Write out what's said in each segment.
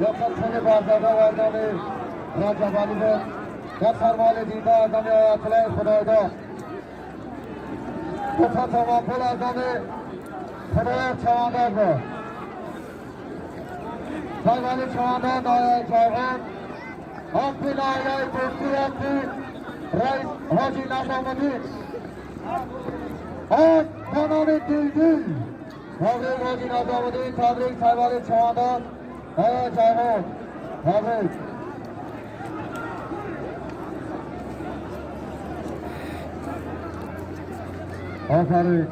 یکت سنی بازده و ادامی رجبالی بود در فرمال دیده ادامی آیتله خدایدار دفت تماپل ادامی خدای چواندر بود پیوانی چواندر نایه جایغان آقی نایه دوستی آقی رئیس حاجی نظامدین آق بنام دیلدیل تبریک حاجی نظامدین تبریک پیوانی چواندر نایه جایغان تبریک آفرین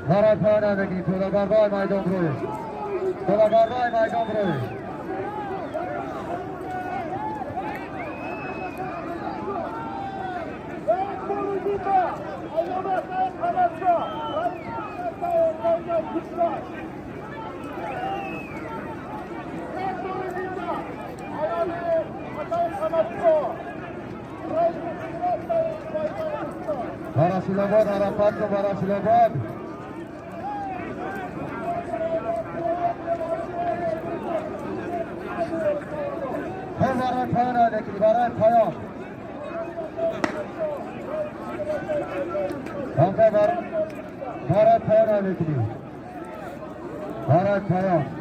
برای پایانه بگید تودگردای میدان روی تودگردای میدان روی براسیلاباد عرفات و براسیلاباد برای پایان نکنی برای پایان برای پایان نکنی برای پایان